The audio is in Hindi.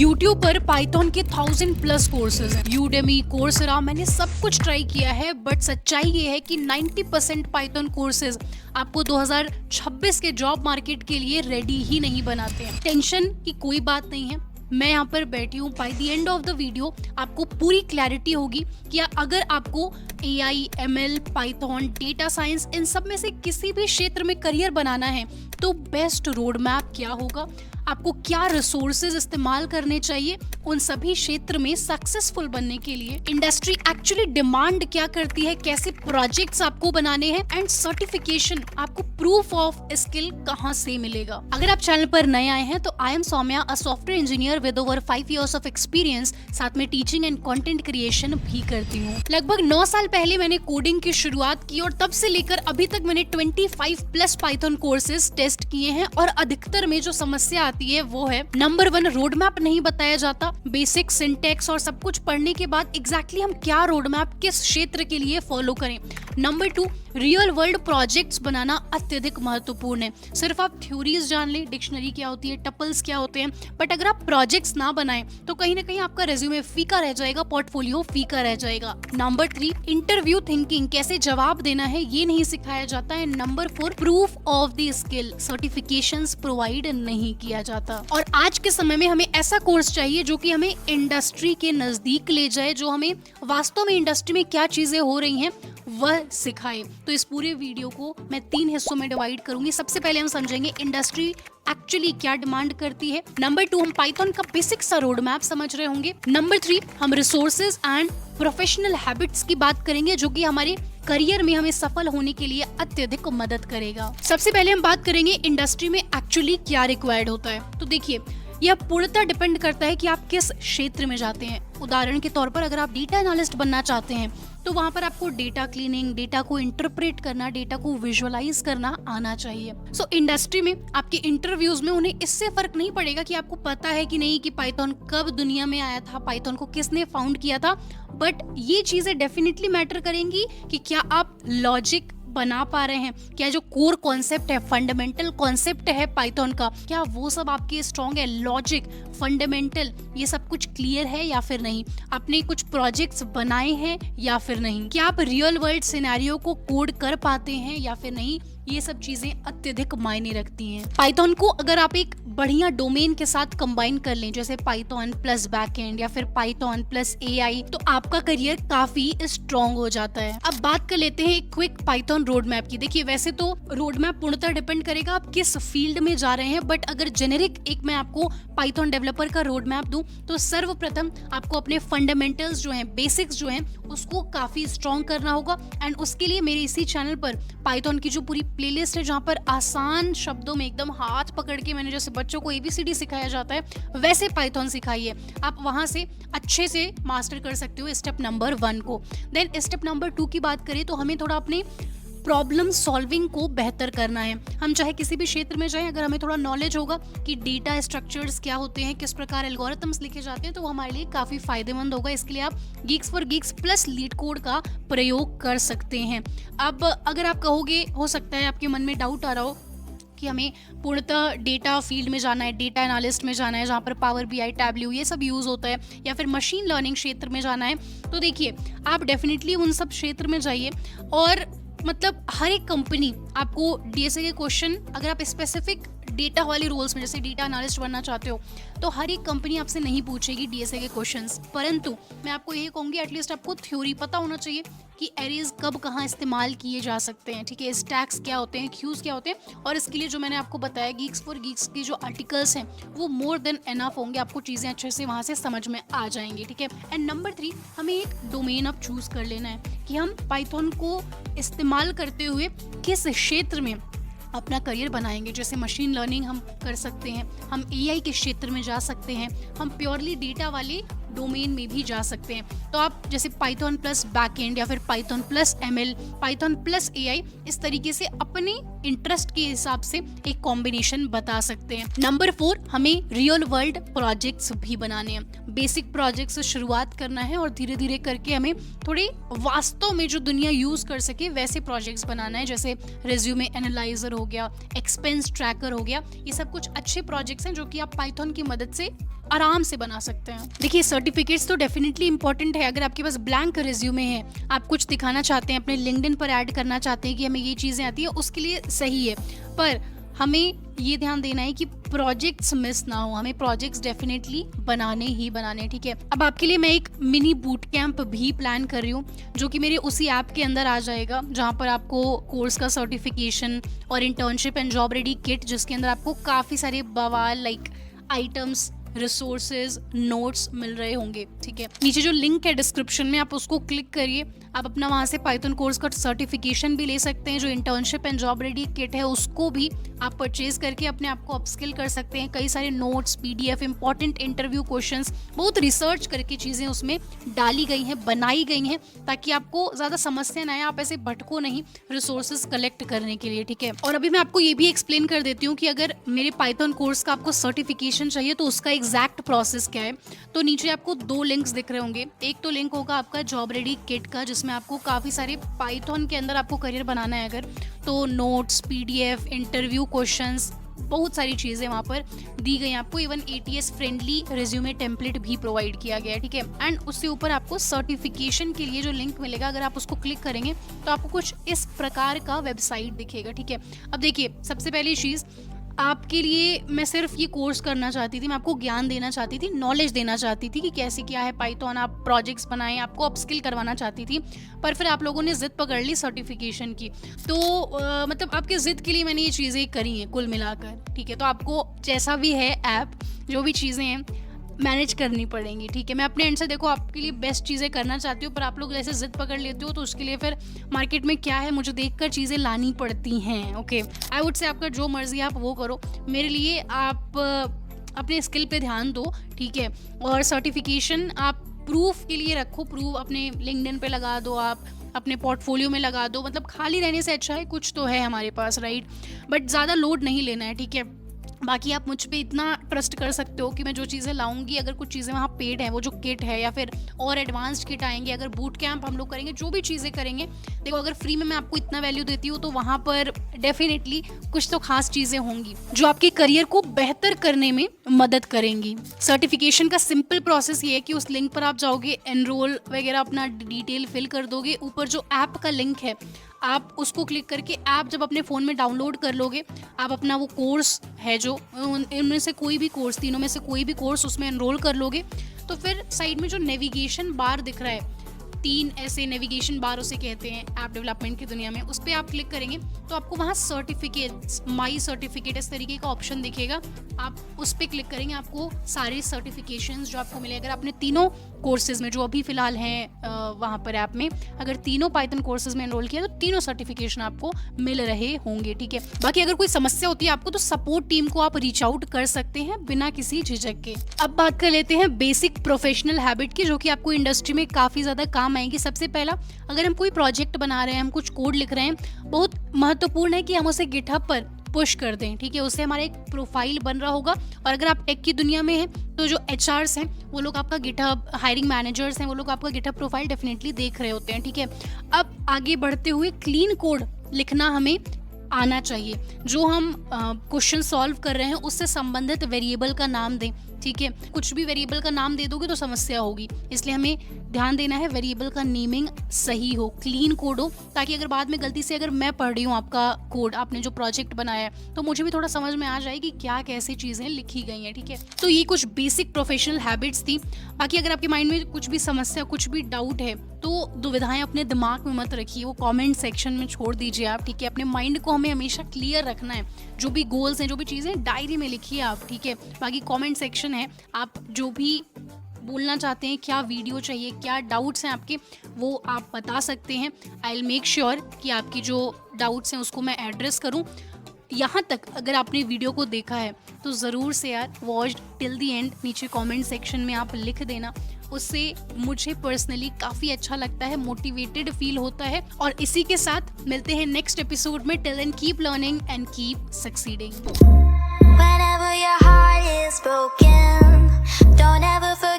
YouTube पर पाइथन के 1000+ कोर्सेज हैं। यूडेमी, कोर्सेरा, मैंने सब कुछ ट्राई किया है, बट सच्चाई ये है कि 90% पाइथन कोर्सेज आपको 2026 के जॉब मार्केट के लिए रेडी ही नहीं बनाते हैं। टेंशन की कोई बात नहीं है, मैं यहाँ पर बैठी हूँ। By the end of the video आपको पूरी क्लैरिटी होगी कि अगर आपको AI, ML, Python, data science, इन सब में से किसी भी क्षेत्र में करियर बनाना है तो बेस्ट रोड मैप क्या होगा, आपको क्या रिसोर्सेज इस्तेमाल करने चाहिए उन सभी क्षेत्र में सक्सेसफुल बनने के लिए, इंडस्ट्री एक्चुअली डिमांड क्या करती है, कैसे प्रोजेक्ट्स आपको बनाने हैं, एंड सर्टिफिकेशन, आपको प्रूफ ऑफ स्किल कहां से मिलेगा। अगर आप चैनल पर नए आए हैं तो I am Saumya, a software engineer with over 5 years of experience, साथ में टीचिंग एंड कंटेंट क्रिएशन भी करती हूँ। लगभग 9 साल पहले मैंने कोडिंग की शुरुआत की और तब से लेकर अभी तक मैंने 25+ पाइथन कोर्सेज टेस्ट किए हैं। और अधिकतर में जो समस्या आती है वो है, नंबर 1, रोड मैप नहीं बताया जाता। बेसिक सिंटेक्स और सब कुछ पढ़ने के बाद एग्जैक्टली हम क्या रोड मैप किस क्षेत्र के लिए फॉलो करें। नंबर 2, रियल वर्ल्ड प्रोजेक्ट्स बनाना अत्यधिक महत्वपूर्ण है। सिर्फ आप थ्योरीज जान लें, डिक्शनरी क्या होती है, टपल्स क्या होते हैं, बट अगर आप प्रोजेक्ट्स ना बनाएं तो कहीं ना कहीं आपका रेज्यूमे फीका रह जाएगा, पोर्टफोलियो फीका रह जाएगा। नंबर 3, इंटरव्यू थिंकिंग, कैसे जवाब देना है ये नहीं सिखाया जाता है। Number 4, proof of the skill, certifications provide नहीं किया जाता। और आज के समय में हमें ऐसा कोर्स चाहिए जो कि हमें इंडस्ट्री के नजदीक ले जाए, जो हमें वास्तव में इंडस्ट्री में क्या चीजें हो रही हैं वह सिखाए। तो इस पूरे वीडियो को मैं 3 हिस्सों में डिवाइड करूंगी। सबसे पहले हम समझेंगे इंडस्ट्री एक्चुअली क्या डिमांड करती है। नंबर 2, हम पाइथन का बेसिक सा रोड मैप समझ रहे होंगे। नंबर 3, हम रिसोर्सेज एंड प्रोफेशनल हैबिट्स की बात करेंगे जो कि हमारे करियर में हमें सफल होने के लिए अत्यधिक मदद करेगा। सबसे पहले हम बात करेंगे इंडस्ट्री में एक्चुअली क्या रिक्वायर्ड होता है। तो देखिए, यह पूर्णतः डिपेंड करता है कि आप किस क्षेत्र में जाते हैं। उदाहरण के तौर पर अगर आप डेटा एनालिस्ट बनना चाहते हैं तो वहां पर आपको डेटा क्लीनिंग, डेटा को इंटरप्रेट करना, डेटा को विजुअलाइज करना आना चाहिए। सो इंडस्ट्री में आपके इंटरव्यूज में उन्हें इससे फर्क नहीं पड़ेगा कि आपको पता है कि नहीं कि पाइथन कब दुनिया में आया था, पाइथन को किसने फाउंड किया था, बट ये चीजें डेफिनेटली मैटर करेंगी कि क्या आप लॉजिक बना पा रहे हैं, क्या जो कोर कॉन्सेप्ट है, फंडामेंटल कॉन्सेप्ट है पाइथन का, क्या वो सब आपके स्ट्रॉन्ग है, लॉजिक, फंडामेंटल, ये सब कुछ क्लियर है या फिर नहीं, आपने कुछ प्रोजेक्ट्स बनाए हैं या फिर नहीं, क्या आप रियल वर्ल्ड सिनेरियो को कोड कर पाते हैं या फिर नहीं, ये सब चीजें अत्यधिक मायने रखती हैं। पाइथन को अगर आप एक बढ़िया डोमेन के साथ कंबाइन कर लें, जैसे पाइथन प्लस बैकएंड या फिर पाइथन प्लस AI, तो आपका करियर काफी स्ट्रॉन्ग हो जाता है। अब बात कर लेते हैं एक क्विक पाइथन रोड मैप की। देखिए, वैसे तो रोड मैप पूर्णतः डिपेंड करेगा आप किस फील्ड में जा रहे हैं, बट अगर जेनेरिक एक मैं आपको पाइथन डेवलपर का रोड मैप दूं तो सर्वप्रथम आपको अपने फंडामेंटल्स जो हैं, बेसिक्स जो हैं, उसको काफी स्ट्रॉन्ग करना होगा। एंड उसके लिए मेरे इसी चैनल पर पाइथन की जो पूरी प्लेलिस्ट है, जहाँ पर आसान शब्दों में एकदम हाथ पकड़ के मैंने जैसे बच्चों को ABCD सिखाया जाता है वैसे पाइथन सिखाइए, आप वहां से अच्छे से मास्टर कर सकते हो स्टेप नंबर 1 को। देन स्टेप नंबर 2 की बात करें तो हमें थोड़ा अपने प्रॉब्लम सॉल्विंग को बेहतर करना है। हम चाहे किसी भी क्षेत्र में जाएं, अगर हमें थोड़ा नॉलेज होगा कि डेटा स्ट्रक्चर्स क्या होते हैं, किस प्रकार एल्गोरिथम्स लिखे जाते हैं, तो वो हमारे लिए काफी फायदेमंद होगा। इसके लिए आप Geeks for Geeks plus leet code का प्रयोग कर सकते हैं। अब अगर आप कहोगे, हो सकता है आपके मन में डाउट आ रहा हो कि हमें पूर्णतः डेटा फील्ड में जाना है, डेटा एनालिस्ट में जाना है जहाँ पर पावर BI, टैब्ल्यू ये सब यूज़ होता है, या फिर मशीन लर्निंग क्षेत्र में जाना है, तो देखिए आप डेफिनेटली उन सब क्षेत्र में जाइए। और मतलब हर एक कंपनी आपको DSA के क्वेश्चन, अगर आप स्पेसिफिक डेटा वाले रोल्स में जैसे डेटा एनालिस्ट बनना चाहते हो तो हर एक कंपनी आपसे नहीं पूछेगी DSA के क्वेश्चंस, परंतु मैं आपको यही कहूँगी एटलीस्ट आपको थ्योरी पता होना चाहिए कि एरेज कब कहाँ इस्तेमाल किए जा सकते हैं, ठीक है, स्टैक्स क्या होते हैं, क्यूज क्या होते हैं। और इसके लिए जो मैंने आपको बताया गीक्स फॉर गीक्स के जो आर्टिकल्स हैं वो मोर देन एनफ होंगे, आपको चीज़ें अच्छे से वहाँ से समझ में आ जाएंगी, ठीक है। एंड नंबर 3, हमें एक डोमेन अब चूज कर लेना है कि हम पाइथन को इस्तेमाल करते हुए किस क्षेत्र में अपना करियर बनाएंगे। जैसे मशीन लर्निंग हम कर सकते हैं, हम AI के क्षेत्र में जा सकते हैं, हम प्योरली डेटा वाले डोमेन में भी जा सकते हैं। तो आप जैसे पाइथन प्लस बैकएंड या फिर Python plus ML, Python plus AI, इस तरीके से अपने इंटरेस्ट के हिसाब से एक कॉम्बिनेशन बता सकते हैं। नंबर 4, हमें रियल वर्ल्ड प्रोजेक्ट्स भी बनाने हैं। बेसिक प्रोजेक्ट से शुरुआत करना है और धीरे धीरे करके हमें थोड़े वास्तव में जो दुनिया यूज कर सके वैसे प्रोजेक्ट्स बनाना है। जैसे रेज्यूमे एनालाइजर हो गया, एक्सपेंस ट्रैकर हो गया, ये सब कुछ अच्छे प्रोजेक्ट्स हैं जो कि आप पाइथन की मदद से आराम से बना सकते हैं। देखिए सर्टिफिकेट्स तो डेफिनेटली इंपॉर्टेंट है। अगर आपके पास ब्लैंक रिज्यूमे है, आप कुछ दिखाना चाहते हैं, अपने लिंक्डइन पर ऐड करना चाहते हैं कि हमें ये चीज़ें आती है, उसके लिए सही है। पर हमें ये ध्यान देना है कि प्रोजेक्ट्स मिस ना हो, हमें प्रोजेक्ट्स डेफिनेटली बनाने ही बनाने, ठीक है। अब आपके लिए मैं एक मिनी बूट कैंप भी प्लान कर रही हूँ, जो कि मेरे उसी ऐप के अंदर आ जाएगा, जहाँ पर आपको कोर्स का सर्टिफिकेशन और internship and job ready kit, जिसके अंदर आपको काफ़ी सारे बवाल लाइक आइटम्स, रिसोर्सेज, नोट्स मिल रहे होंगे, ठीक है। नीचे जो लिंक है डिस्क्रिप्शन में, आप उसको क्लिक करिए, आप अपना वहाँ से पाइथन कोर्स का सर्टिफिकेशन भी ले सकते हैं। जो internship and job ready kit है उसको भी आप परचेज करके अपने आप को अपस्किल कर सकते हैं। कई सारे notes, PDF, important interview questions, बहुत रिसर्च करके चीज़ें उसमें डाली गई हैं, बनाई गई हैं, ताकि आपको ज़्यादा समस्या ना आए, आप ऐसे भटको नहीं रिसोर्सेज कलेक्ट करने के लिए, ठीक है। और अभी मैं आपको ये भी एक्सप्लेन कर देती हूँ कि अगर मेरे पाइथन कोर्स का आपको सर्टिफिकेशन चाहिए तो उसका एग्जैक्ट प्रोसेस क्या है। तो नीचे आपको 2 लिंक्स दिख रहे होंगे। एक तो लिंक होगा आपका जॉब रेडी किट का, जिसमें आपको काफ़ी सारे पाइथन के अंदर आपको करियर बनाना है अगर, तो नोट्स, PDF, इंटरव्यू क्वेश्चंस, बहुत सारी चीज़ें वहाँ पर दी गई हैं आपको। Even ATS friendly resume template भी प्रोवाइड किया गया है, ठीक है। एंड उससे ऊपर आपको सर्टिफिकेशन के लिए जो लिंक मिलेगा, अगर आप उसको क्लिक करेंगे तो आपको कुछ इस प्रकार का वेबसाइट दिखेगा, ठीक है। अब देखिए, सबसे पहली चीज़, आपके लिए मैं सिर्फ ये कोर्स करना चाहती थी, मैं आपको ज्ञान देना चाहती थी, नॉलेज देना चाहती थी कि कैसे क्या है पाइथन, आप प्रोजेक्ट्स बनाएं, आपको अपस्किल करवाना चाहती थी। पर फिर आप लोगों ने जिद पकड़ ली सर्टिफिकेशन की, तो मतलब आपके जिद के लिए मैंने ये चीज़ें करी हैं कुल मिलाकर, ठीक है। तो आपको जैसा भी है ऐप, जो भी चीज़ें हैं मैनेज करनी पड़ेंगी, ठीक है। मैं अपने एंड से देखो आपके लिए बेस्ट चीज़ें करना चाहती हूँ, पर आप लोग जैसे जिद पकड़ लेते हो तो उसके लिए फिर मार्केट में क्या है मुझे देखकर चीज़ें लानी पड़ती हैं, ओके। आई वुड से आपका जो मर्जी आप वो करो, मेरे लिए आप अपने स्किल पे ध्यान दो, ठीक है। और सर्टिफिकेशन आप प्रूफ के लिए रखो, प्रूफ अपने लिंक्डइन पे लगा दो, आप अपने पोर्टफोलियो में लगा दो, मतलब खाली रहने से अच्छा है कुछ तो है हमारे पास, राइट। बट ज़्यादा लोड नहीं लेना है, ठीक है। बाकी आप मुझ पे इतना ट्रस्ट कर सकते हो कि मैं जो चीज़ें लाऊंगी, अगर कुछ चीज़ें वहाँ पेड है, वो जो किट है या फिर और एडवांस्ड किट आएंगे, अगर बूट कैंप हम लोग करेंगे, जो भी चीज़ें करेंगे, देखो अगर फ्री में मैं आपको इतना वैल्यू देती हूँ तो वहाँ पर डेफिनेटली कुछ तो खास चीज़ें होंगी जो आपके करियर को बेहतर करने में मदद करेंगी। सर्टिफिकेशन का सिंपल प्रोसेस ये है कि उस लिंक पर आप जाओगे, एनरोल वगैरह अपना डिटेल फिल कर दोगे, ऊपर जो ऐप का लिंक है आप उसको क्लिक करके ऐप जब अपने फ़ोन में डाउनलोड कर लोगे, आप अपना वो कोर्स है जो इनमें से कोई भी कोर्स, तीनों में से कोई भी कोर्स उसमें एनरोल कर लोगे, तो फिर साइड में जो नेविगेशन बार दिख रहा है, 3 ऐसे नेविगेशन बार उसे कहते हैं ऐप डेवलपमेंट की दुनिया में, उस पर आप क्लिक करेंगे तो आपको वहाँ सर्टिफिकेट्स, माई सर्टिफिकेट इस तरीके का ऑप्शन दिखेगा। आप उस पर क्लिक करेंगे, आपको सारे सर्टिफिकेशंस जो आपको मिले, अगर आपने तीनों कोर्सेज में जो अभी फ़िलहाल हैं वहाँ पर ऐप में, अगर तीनों पाइथन कोर्सेज में एनरोल किया तो तीनों सर्टिफिकेशन आपको मिल रहे होंगे, ठीक है। बाकी अगर कोई समस्या होती है आपको तो सपोर्ट टीम को आप रीच आउट कर सकते हैं बिना किसी झिझक के। अब बात कर लेते हैं बेसिक प्रोफेशनल हैबिट की, जो कि आपको इंडस्ट्री में काफ़ी ज़्यादा काम आएंगी। सबसे पहला, अगर हम कोई प्रोजेक्ट बना रहे हैं, हम कुछ कोड लिख रहे हैं, बहुत महत्वपूर्ण है कि हम उसे गिटहब पर पुश कर दें, ठीक है। उससे हमारा एक प्रोफाइल बन रहा होगा, और अगर आप टेक की दुनिया में हैं तो जो HRs हैं वो लोग आपका गिटहब, हायरिंग मैनेजर्स हैं वो लोग आपका गिटहब प्रोफाइल डेफिनेटली देख रहे होते हैं, ठीक है। अब आगे बढ़ते हुए क्लीन कोड लिखना हमें आना चाहिए। जो हम क्वेश्चन सॉल्व कर रहे हैं उससे संबंधित वेरिएबल का नाम दें, ठीक है। कुछ भी वेरिएबल का नाम दे दोगे तो समस्या होगी, इसलिए हमें ध्यान देना है वेरिएबल का नेमिंग सही हो, क्लीन कोड हो, ताकि अगर बाद में गलती से अगर मैं पढ़ रही हूँ आपका कोड, आपने जो प्रोजेक्ट बनाया है, तो मुझे भी थोड़ा समझ में आ जाए कि क्या कैसे चीज़ें लिखी गई हैं, ठीक है। तो ये कुछ बेसिक प्रोफेशनल हैबिट्स थी। बाकी अगर आपके माइंड में कुछ भी समस्या, कुछ भी डाउट है तो दुविधाएं अपने दिमाग में मत रखिए, वो कमेंट सेक्शन में छोड़ दीजिए आप, ठीक है। अपने माइंड को हमें हमेशा क्लियर रखना है, जो भी गोल्स हैं, जो भी चीज़ें डायरी में लिखिए आप, ठीक है। बाकी कमेंट सेक्शन है, आप जो भी बोलना चाहते हैं, क्या वीडियो चाहिए, क्या डाउट्स हैं आपके, वो आप बता सकते हैं। आई विल मेक श्योर कि आपकी जो डाउट्स हैं उसको मैं एड्रेस करूं। यहाँ तक अगर आपने वीडियो को देखा है तो ज़रूर से यार वॉच्ड टिल द एंड नीचे कमेंट सेक्शन में आप लिख देना, उससे मुझे पर्सनली काफ़ी अच्छा लगता है, मोटिवेटेड फील होता है। और इसी के साथ मिलते हैं नेक्स्ट एपिसोड में। Till then keep learning and keep succeeding. Whenever your heart is broken, don't ever forget